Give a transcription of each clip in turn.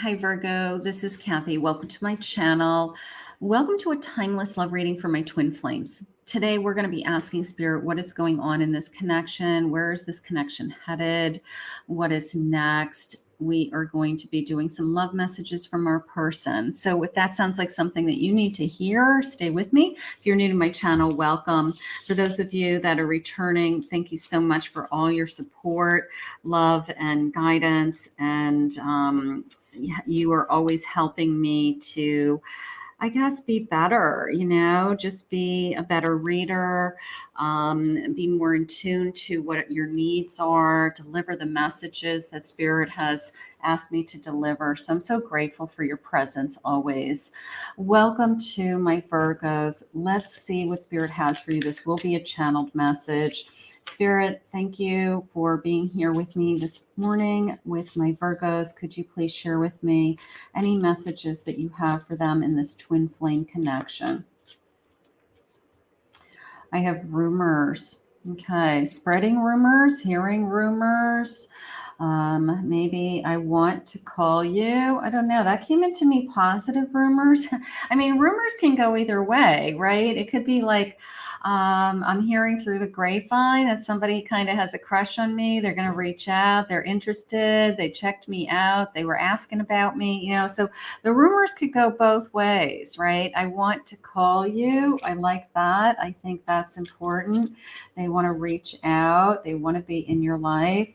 Hi, Virgo. This is Kathy. Welcome to my channel. Welcome to a timeless love reading for my twin flames. Today, we're going to be asking Spirit what is going on in this connection. Where is this connection headed? What is next? We are going to be doing some love messages from our person. So if that sounds like something that you need to hear, stay with me. If you're new to my channel, welcome. For those of you that are returning, thank you so much for all your support, love, and guidance. And you are always helping me to, I guess, be better, just be a better reader, be more in tune to what your needs are, deliver the messages that Spirit has asked me to deliver. So I'm so grateful for your presence always. Welcome to my Virgos. Let's see what Spirit has for you. This will be a channeled message. Spirit, thank you for being here with me this morning with my Virgos. Could you please share with me any messages that you have for them in this twin flame connection? I have rumors. Okay, spreading rumors, hearing rumors. Maybe I want to call you. I don't know. That came into me positive rumors. I mean, rumors can go either way, right? It could be like, I'm hearing through the grapevine that somebody kind of has a crush on me. They're going to reach out. They're interested. They checked me out. They were asking about me, so the rumors could go both ways, right? I want to call you. I like that. I think that's important. They want to reach out. They want to be in your life.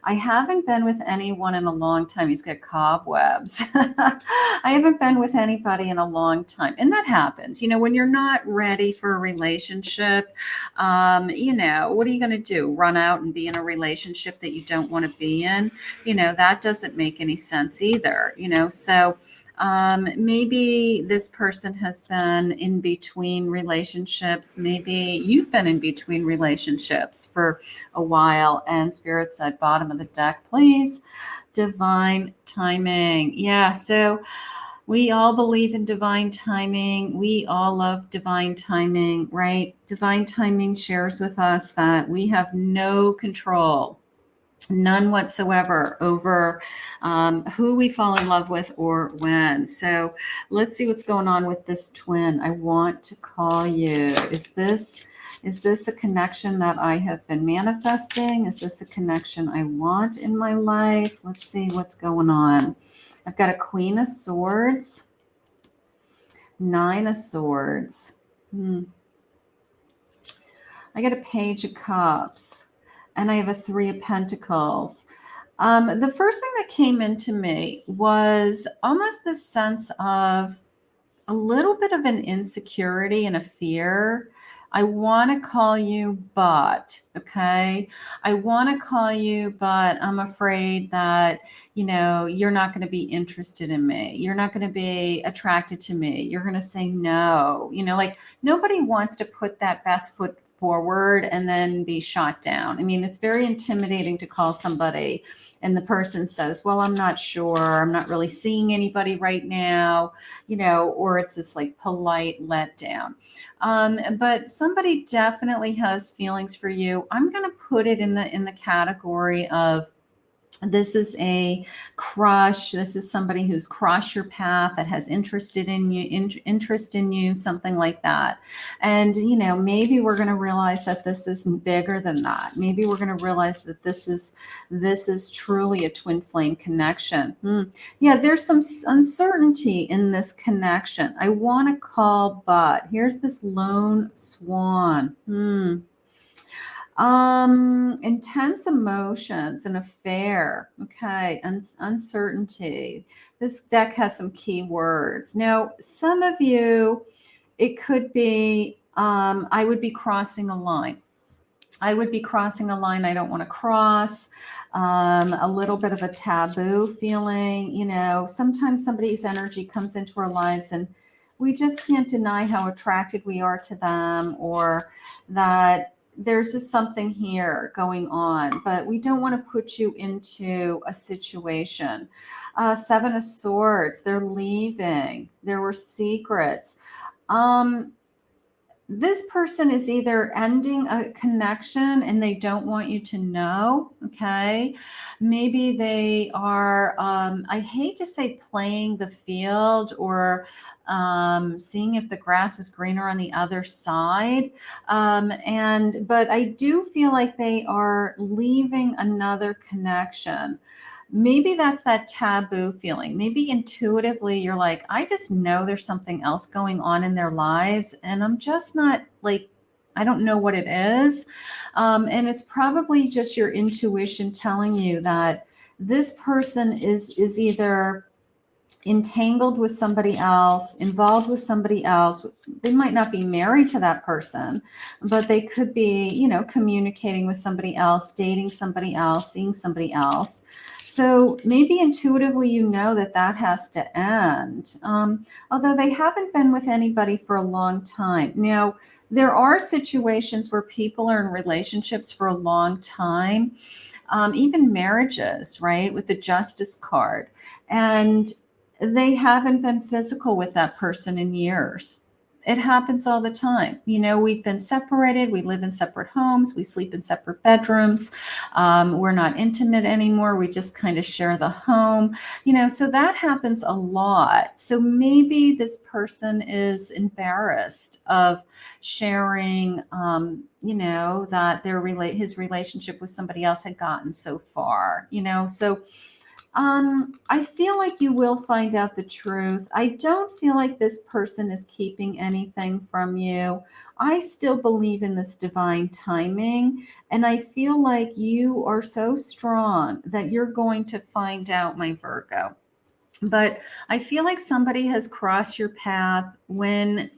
I haven't been with anyone in a long time. He's got cobwebs. I haven't been with anybody in a long time. And that happens, when you're not ready for a relationship, what are you going to do? Run out and be in a relationship that you don't want to be in? That doesn't make any sense either, so maybe this person has been in between relationships. Maybe you've been in between relationships for a while, and Spirit said, bottom of the deck, please. Divine timing. Yeah, so we all believe in divine timing. We all love divine timing, right? Divine timing shares with us that we have no control, none whatsoever, over who we fall in love with or when. So let's see what's going on with this twin. I want to call you. Is this a connection that I have been manifesting? Is this a connection I want in my life? Let's see what's going on. I've got a Queen of Swords, Nine of Swords. I got a Page of Cups, and I have a Three of Pentacles. The first thing that came into me was almost this sense of a little bit of an insecurity and a fear. I want to call you, but, okay? I want to call you, but I'm afraid that, you're not going to be interested in me. You're not going to be attracted to me. You're going to say no. Like nobody wants to put that best foot forward and then be shot down. I mean, it's very intimidating to call somebody and the person says, well, I'm not sure. I'm not really seeing anybody right now, or it's this like polite letdown. But somebody definitely has feelings for you. I'm going to put it in the category of, this is a crush. This is somebody who's crossed your path, that has interest in you, something like that. And, maybe we're going to realize that this is bigger than that. Maybe we're going to realize that this is truly a twin flame connection. Yeah, there's some uncertainty in this connection. I want to call, but here's this lone swan. Intense emotions, an affair. Okay. Uncertainty. This deck has some key words. Now, some of you, it could be, I would be crossing a line. I would be crossing a line I don't want to cross. A little bit of a taboo feeling. Sometimes somebody's energy comes into our lives and we just can't deny how attracted we are to them, or that there's just something here going on, but we don't want to put you into a situation. Seven of Swords, they're leaving. There were secrets. this person is either ending a connection and they don't want you to know, okay? Maybe they are, I hate to say playing the field or seeing if the grass is greener on the other side. But I do feel like they are leaving another connection. Maybe that's that taboo feeling. Maybe intuitively you're like, I just know there's something else going on in their lives, and I'm just not like, I don't know what it is. And it's probably just your intuition telling you that this person is either entangled with somebody else, involved with somebody else. They might not be married to that person, but they could be, communicating with somebody else, dating somebody else, seeing somebody else. So maybe intuitively you know that has to end. Although they haven't been with anybody for a long time. Now, there are situations where people are in relationships for a long time, even marriages, right, with the Justice card. And they haven't been physical with that person in years. It happens all the time. We've been separated. We live in separate homes. We sleep in separate bedrooms. We're not intimate anymore. We just kind of share the home. So that happens a lot. So maybe this person is embarrassed of sharing, that his relationship with somebody else had gotten so far. So I feel like you will find out the truth. I don't feel like this person is keeping anything from you. I still believe in this divine timing, and I feel like you are so strong that you're going to find out, my Virgo. But I feel like somebody has crossed your path when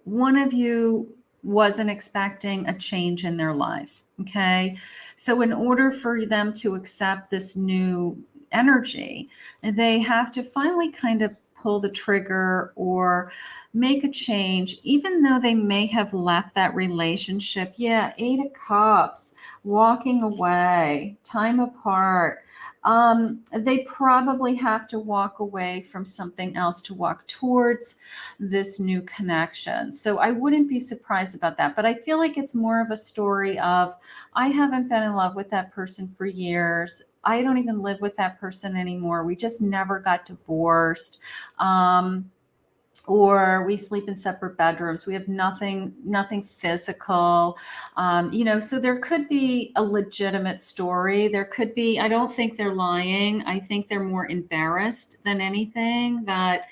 one of you wasn't expecting a change in their lives. Okay. So, in order for them to accept this new energy, they have to finally kind of pull the trigger or make a change, even though they may have left that relationship. Yeah, 8 of Cups, walking away, time apart. They probably have to walk away from something else to walk towards this new connection. So I wouldn't be surprised about that. But I feel like it's more of a story of, I haven't been in love with that person for years. I don't even live with that person anymore. We just never got divorced. Or we sleep in separate bedrooms. We have nothing physical. So there could be a legitimate story. There could be, I don't think they're lying. I think they're more embarrassed than anything but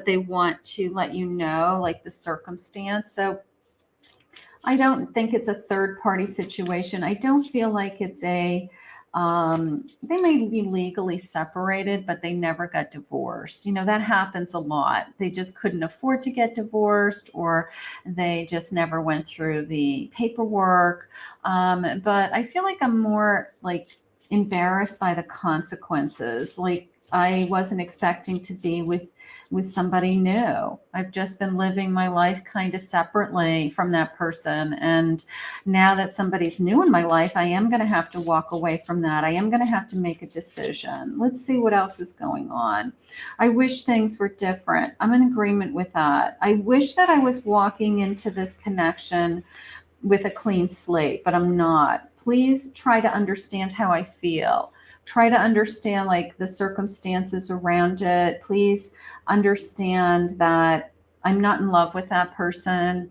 they want to let you know, like, the circumstance. So I don't think it's a third party situation. I don't feel like it's they may be legally separated, but they never got divorced. That happens a lot. They just couldn't afford to get divorced, or they just never went through the paperwork. But I feel like I'm more like embarrassed by the consequences. Like, I wasn't expecting to be with somebody new. I've just been living my life kind of separately from that person. And now that somebody's new in my life, I am going to have to walk away from that. I am going to have to make a decision. Let's see what else is going on. I wish things were different. I'm in agreement with that. I wish that I was walking into this connection with a clean slate, but I'm not. Please try to understand how I feel. Try to understand, like, the circumstances around it. Please understand that I'm not in love with that person.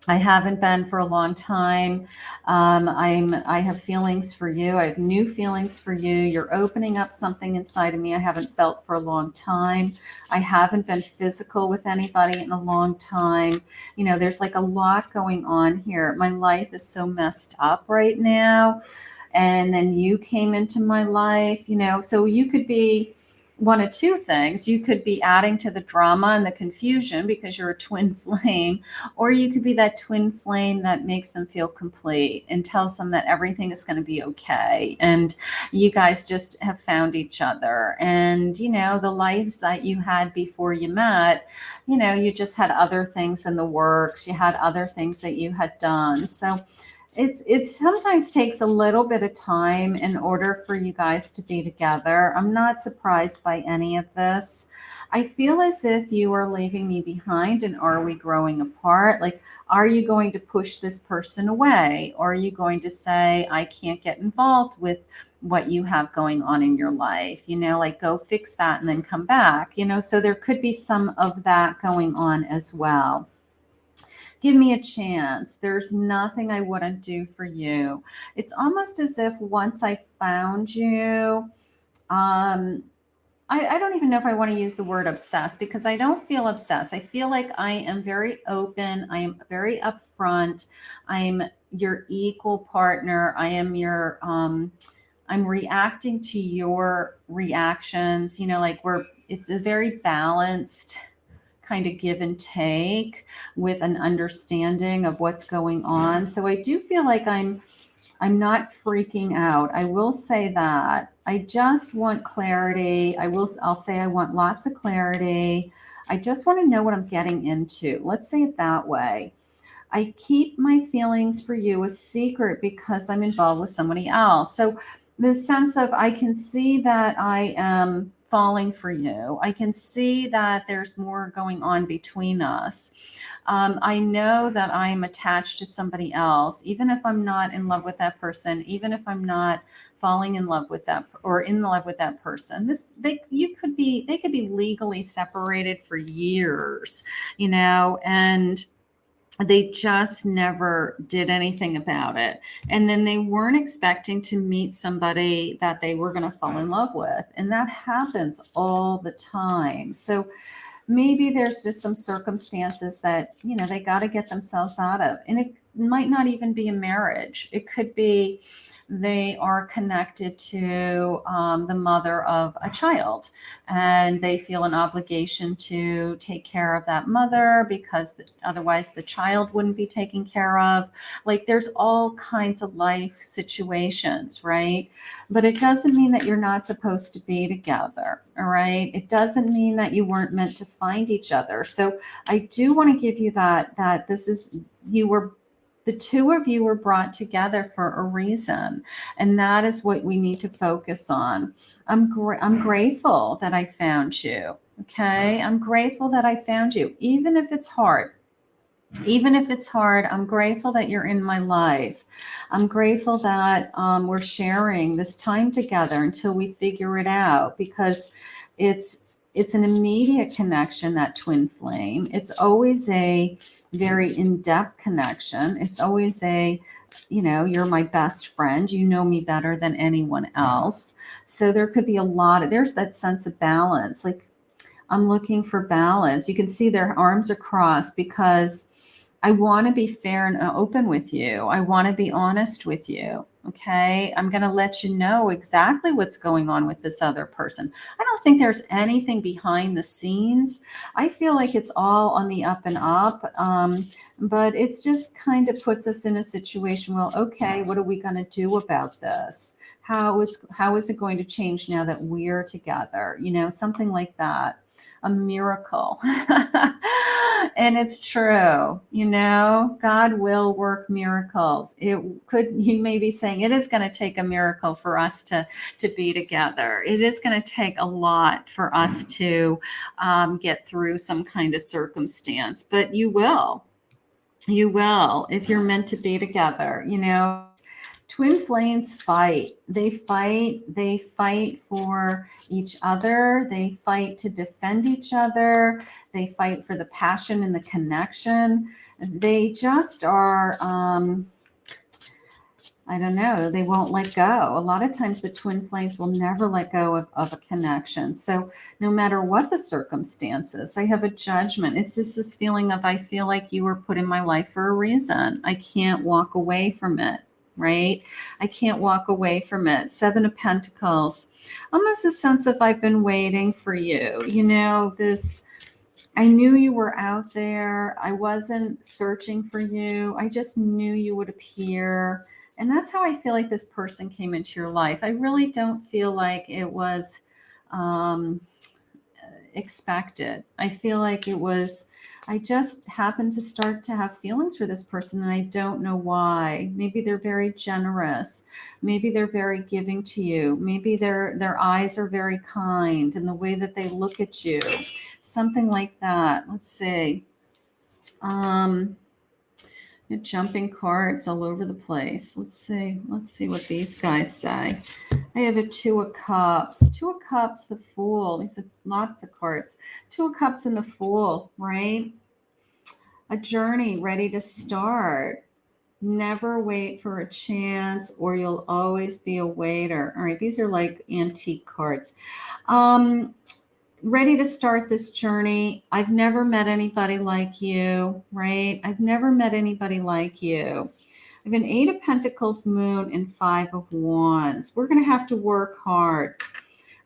I haven't been for a long time. I have feelings for you. I have new feelings for you. You're opening up something inside of me I haven't felt for a long time. I haven't been physical with anybody in a long time. There's like a lot going on here. My life is so messed up right now. And then you came into my life, so you could be one of two things. You could be adding to the drama and the confusion because you're a twin flame, or you could be that twin flame that makes them feel complete and tells them that everything is going to be okay. And you guys just have found each other. And, the lives that you had before you met, you just had other things in the works. You had other things that you had done. So it sometimes takes a little bit of time in order for you guys to be together. I'm not surprised by any of this. I feel as if you are leaving me behind, and are we growing apart? Like, are you going to push this person away? Or are you going to say, I can't get involved with what you have going on in your life? You know, like, go fix that and then come back. You know, so there could be some of that going on as well. Give me a chance. There's nothing I wouldn't do for you. It's almost as if once I found you, um, I don't even know if I want to use the word obsessed, because I don't feel obsessed. I feel like I am very open. I am very upfront. I'm your equal partner. I am your, I'm reacting to your reactions. You know, like, it's a very balanced kind of give and take with an understanding of what's going on. So I do feel like I'm not freaking out. I will say that. I just want clarity. I'll say I want lots of clarity. I just want to know what I'm getting into. Let's say it that way. I keep my feelings for you a secret because I'm involved with somebody else. So the sense of, I can see that I am falling for you. I can see that there's more going on between us. I know that I'm attached to somebody else, even if I'm not in love with that person, even if I'm not falling in love with that, or in love with that person. They could be legally separated for years, you know, and they just never did anything about it. And then they weren't expecting to meet somebody that they were going to fall in love with. And that happens all the time. So maybe there's just some circumstances that, you know, they got to get themselves out of. And it might not even be a marriage. It could be they are connected to the mother of a child, and they feel an obligation to take care of that mother because otherwise the child wouldn't be taken care of. Like, there's all kinds of life situations, right? But it doesn't mean that you're not supposed to be together. All right. It doesn't mean that you weren't meant to find each other. So I do want to give you that this is, the two of you were brought together for a reason, and that is what we need to focus on. I'm grateful that I found you. Okay, I'm grateful that I found you, even if it's hard. Even if it's hard, I'm grateful that you're in my life. I'm grateful that we're sharing this time together until we figure it out, because it's an immediate connection, that twin flame. It's always a very in-depth connection. It's always a, you know, you're my best friend. You know me better than anyone else. So there could be there's that sense of balance. Like, I'm looking for balance. You can see their arms are crossed because I want to be fair and open with you. I want to be honest with you. Okay. I'm going to let you know exactly what's going on with this other person. I don't think there's anything behind the scenes. I feel like it's all on the up and up. But it's just kind of puts us in a situation. Well, okay, what are we going to do about this? How is it going to change now that we're together? You know, something like that. A miracle. And it's true, you know, God will work miracles. You may be saying it is going to take a miracle for us to be together. It is going to take a lot for us to get through some kind of circumstance, but you will if you're meant to be together. You know, twin flames fight. They fight for each other. They fight to defend each other. They fight for the passion and the connection. They just are, I don't know, they won't let go. A lot of times the twin flames will never let go of a connection. So no matter what the circumstances, I have a judgment. It's just this feeling of, I feel like you were put in my life for a reason. I can't walk away from it. Right? I can't walk away from it. 7 of Pentacles, almost a sense of, I've been waiting for you. You know, I knew you were out there. I wasn't searching for you. I just knew you would appear. And that's how I feel like this person came into your life. I really don't feel like it was, expected. I feel like I just happened to start to have feelings for this person and I don't know why. Maybe they're very generous. Maybe they're very giving to you. Maybe their eyes are very kind and the way that they look at you. Something like that. Let's see. Jumping cards all over the place. Let's see what these guys say. I have a Two of Cups. Two of Cups, the Fool. These are lots of cards. Two of Cups and the Fool, right? A journey ready to start. Never wait for a chance or you'll always be a waiter. All right, these are like antique cards. Ready to start this journey. I've never met anybody like you, right? I've never met anybody like you. I have an Eight of Pentacles, Moon, and Five of Wands. We're going to have to work hard.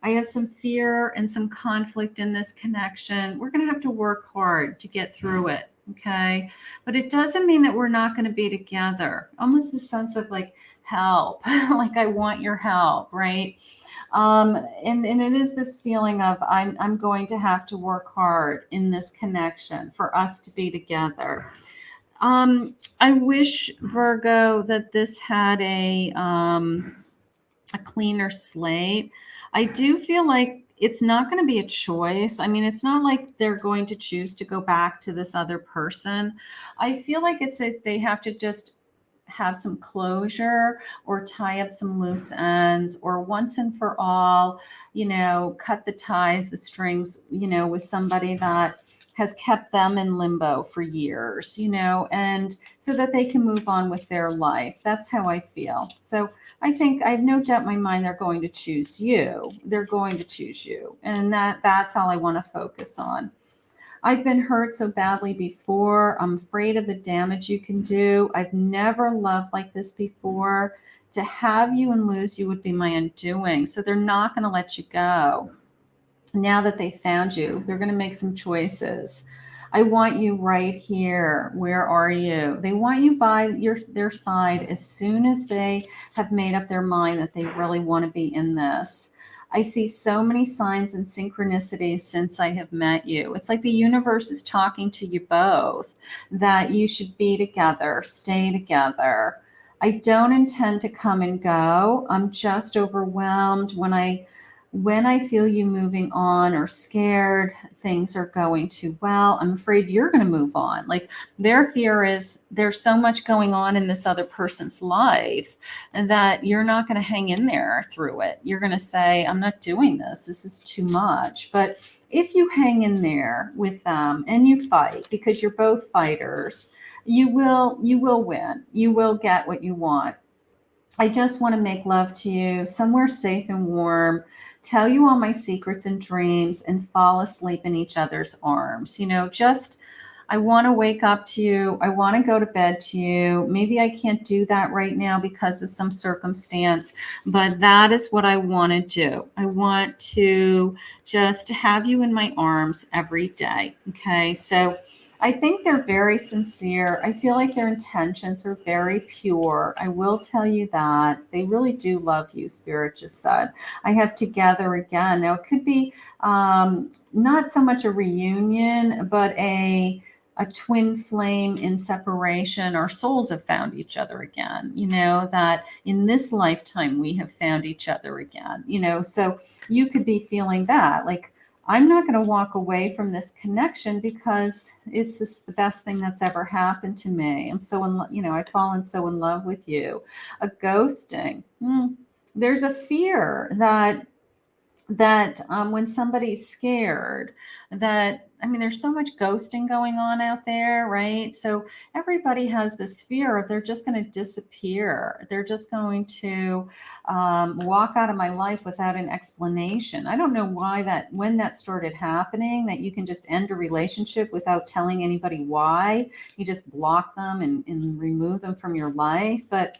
I have some fear and some conflict in this connection. We're going to have to work hard to get through it, okay? But it doesn't mean that we're not going to be together. Almost the sense of like help, like I want your help, right? And it is this feeling of I'm going to have to work hard in this connection for us to be together. I wish, Virgo, that this had a cleaner slate. I do feel like it's not going to be a choice. I mean, it's not like they're going to choose to go back to this other person. I feel like it's they have to just have some closure or tie up some loose ends or once and for all, cut the ties, the strings, with somebody that has kept them in limbo for years, and so that they can move on with their life. That's how I feel. So I think I have no doubt in my mind they're going to choose you. They're going to choose you. And that's all I want to focus on. I've been hurt so badly before. I'm afraid of the damage you can do. I've never loved like this before. To have you and lose you would be my undoing. So they're not going to let you go. Now that they found you, they're going to make some choices. I want you right here. Where are you? They want you by their side as soon as they have made up their mind that they really want to be in this. I see so many signs and synchronicities since I have met you. It's like the universe is talking to you both that you should be together, stay together. I don't intend to come and go. I'm just overwhelmed when I feel you moving on or scared things are going too well. I'm afraid you're going to move on. Like their fear is there's so much going on in this other person's life and that you're not going to hang in there through it. You're going to say, I'm not doing this. This is too much. But if you hang in there with them and you fight because you're both fighters, you will win. You will get what you want. I just want to make love to you somewhere safe and warm, tell you all my secrets and dreams, and fall asleep in each other's arms. I want to wake up to you. I want to go to bed to you. Maybe I can't do that right now because of some circumstance, but that is what I want to do. I want to just have you in my arms every day. Okay. So I think they're very sincere. I feel like their intentions are very pure. I will tell you that. They really do love you, Spirit just said. I have together again. Now, it could be not so much a reunion, but a twin flame in separation. Our souls have found each other again, that in this lifetime we have found each other again, so you could be feeling that like, I'm not going to walk away from this connection because it's just the best thing that's ever happened to me. I'm so I've fallen so in love with you. A ghosting. There's a fear that when somebody's scared there's so much ghosting going on out there, right? So everybody has this fear of they're just going to disappear. They're just going to walk out of my life without an explanation. I don't know when that started happening, that you can just end a relationship without telling anybody why. You just block them and remove them from your life. But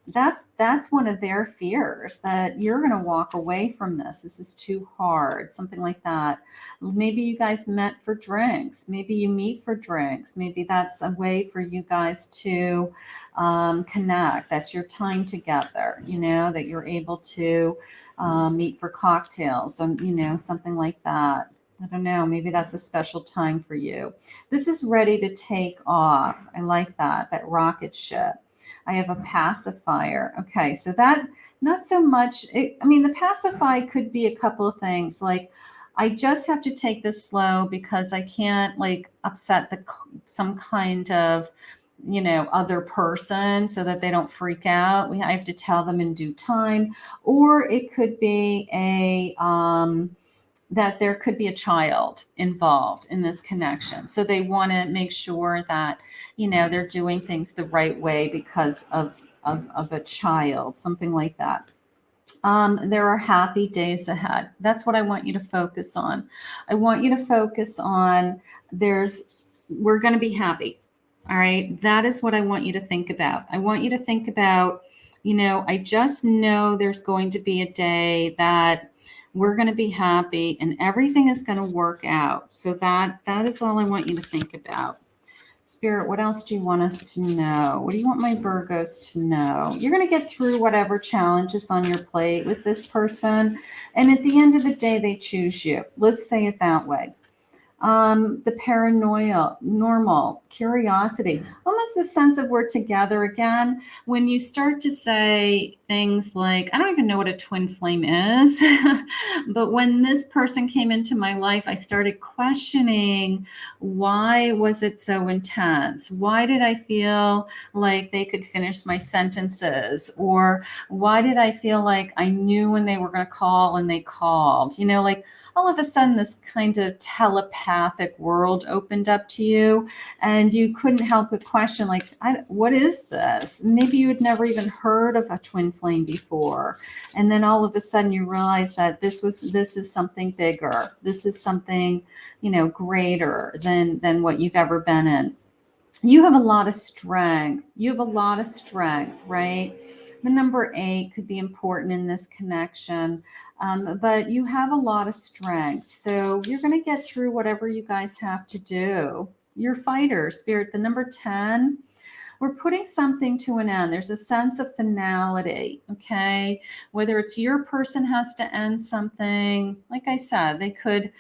that's one of their fears, that you're going to walk away from this. This is too hard, something like that. Maybe you guys met for drinks. Maybe you meet for drinks. Maybe that's a way for you guys to connect. That's your time together, that you're able to meet for cocktails or, something like that. I don't know. Maybe that's a special time for you. This is ready to take off. I like that rocket ship. I have a pacifier. Okay, so that not so much. I mean, the pacify could be a couple of things. Like, I just have to take this slow because I can't like upset some kind of other person so that they don't freak out. I have to tell them in due time. Or it could be that there could be a child involved in this connection. So they want to make sure that, they're doing things the right way because of a child, something like that. There are happy days ahead. That's what I want you to focus on. I want you to focus on we're going to be happy. All right. That is what I want you to think about. I want you to think about, I just know there's going to be a day that we're going to be happy and everything is going to work out. So that is all I want you to think about. Spirit, what else do you want us to know? What do you want my Virgos to know? You're going to get through whatever challenges on your plate with this person. And at the end of the day, they choose you. Let's say it that way. The paranoia, normal, curiosity, almost the sense of we're together again. When you start to say things like, I don't even know what a twin flame is, but when this person came into my life, I started questioning, why was it so intense? Why did I feel like they could finish my sentences? Or why did I feel like I knew when they were going to call and they called? Like all of a sudden this kind of telepathic world opened up to you and you couldn't help but question, like, what is this? Maybe you had never even heard of a twin flame before. And then all of a sudden you realize that this is something bigger. This is something, greater than what you've ever been in. You have a lot of strength. Right? The number 8 could be important in this connection, but you have a lot of strength. So you're going to get through whatever you guys have to do. You're fighters, Spirit. The number 10, we're putting something to an end. There's a sense of finality, okay? Whether it's your person has to end something, like I said, they could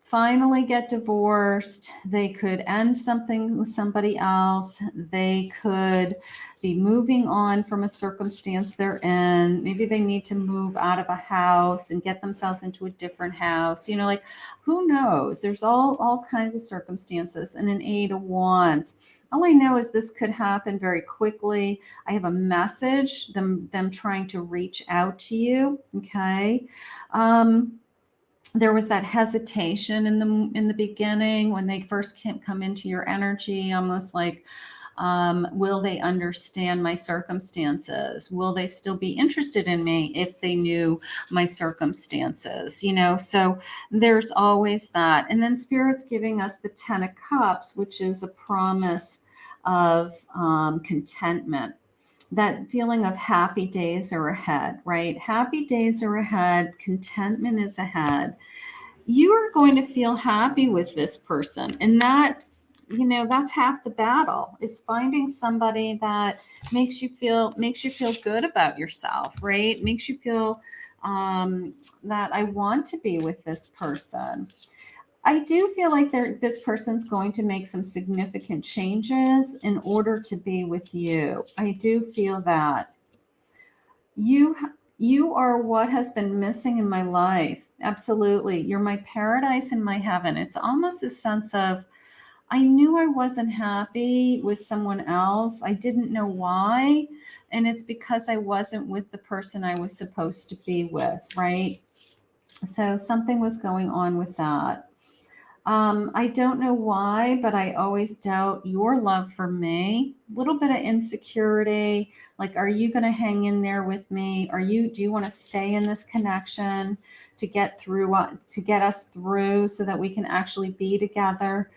finally get divorced. They could end something with somebody else. They could be moving on from a circumstance they're in. Maybe they need to move out of a house and get themselves into a different house. Like, who knows? There's all kinds of circumstances. And an 8 of Wands. All I know is this could happen very quickly. I have a message, them trying to reach out to you. Okay. There was that hesitation in the beginning when they first can't come into your energy, almost like, will they understand my circumstances? Will they still be interested in me if they knew my circumstances? So there's always that. And then Spirit's giving us the 10 of Cups, which is a promise of contentment. That feeling of happy days are ahead, right? Happy days are ahead. Contentment is ahead. You are going to feel happy with this person. And that, that's half the battle, is finding somebody that makes you feel good about yourself, right? Makes you feel that I want to be with this person. I do feel like this person's going to make some significant changes in order to be with you. I do feel that. You are what has been missing in my life. Absolutely. You're my paradise and my heaven. It's almost a sense of, I knew I wasn't happy with someone else. I didn't know why. And it's because I wasn't with the person I was supposed to be with, right? So something was going on with that. I don't know why, but I always doubt your love for me. A little bit of insecurity. Like, are you going to hang in there with me? Do you want to stay in this connection to get us through so that we can actually be together?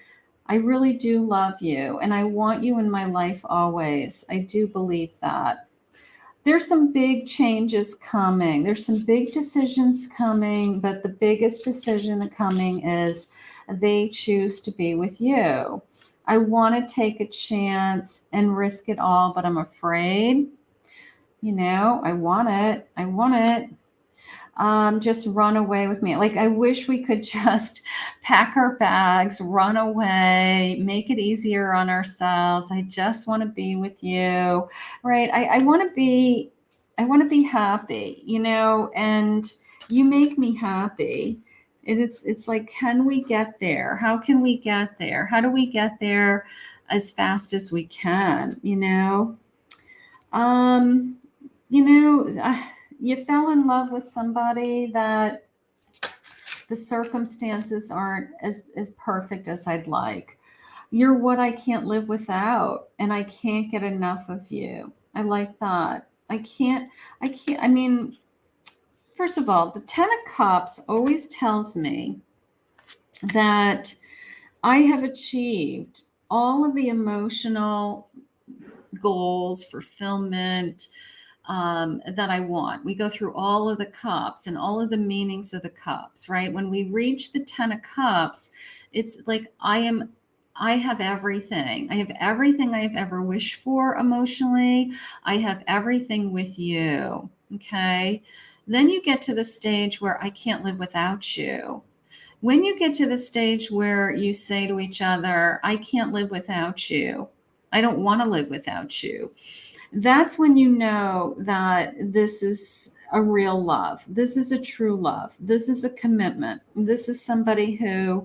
I really do love you and I want you in my life always. I do believe that. There's some big changes coming. There's some big decisions coming, but the biggest decision coming is they choose to be with you. I want to take a chance and risk it all, but I'm afraid. I want it. just run away with me. Like, I wish we could just pack our bags, run away, make it easier on ourselves. I just want to be with you, right? I want to be, happy, and you make me happy. It's like, can we get there? How can we get there? How do we get there as fast as we can? Um, you fell in love with somebody that the circumstances aren't as perfect as I'd like. You're what I can't live without, and I can't get enough of you. I like that. I mean, first of all, the Ten of Cups always tells me that I have achieved all of the emotional goals, fulfillment, that I want. We go through all of the cups and all of the meanings of the cups, right? When we reach the Ten of Cups, it's like I have everything. I have everything I have ever wished for emotionally. I have everything with you. Okay. Then you get to the stage where I can't live without you. When you get to the stage where you say to each other, I can't live without you, I don't want to live without you, that's when you know that this is a real love. This is a true love. This is a commitment. This is somebody who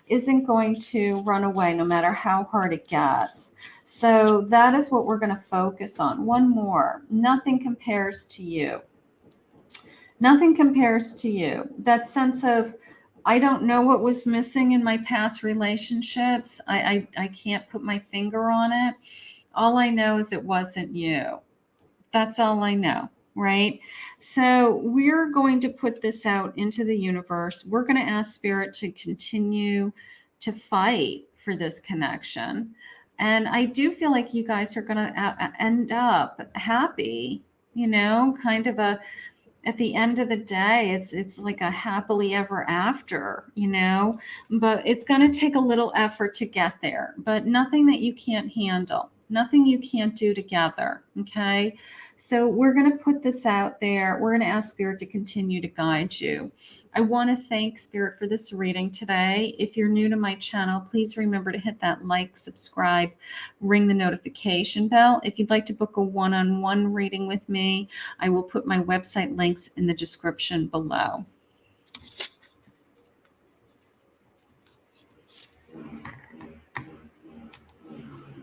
isn't going to run away no matter how hard it gets. So that is what we're going to focus on. One more. Nothing compares to you. Nothing compares to you. That sense of, I don't know what was missing in my past relationships. I can't put my finger on it. All I know is it wasn't you. That's all I know, right? So we're going to put this out into the universe. We're going to ask Spirit to continue to fight for this connection. And I do feel like you guys are going to end up happy, kind of at the end of the day, it's like a happily ever after, but it's going to take a little effort to get there, but nothing that you can't handle, nothing you can't do together. Okay. So we're going to put this out there. We're going to ask Spirit to continue to guide you. I want to thank Spirit for this reading today. If you're new to my channel, please remember to hit that like, subscribe, ring the notification bell. If you'd like to book a one-on-one reading with me, I will put my website links in the description below.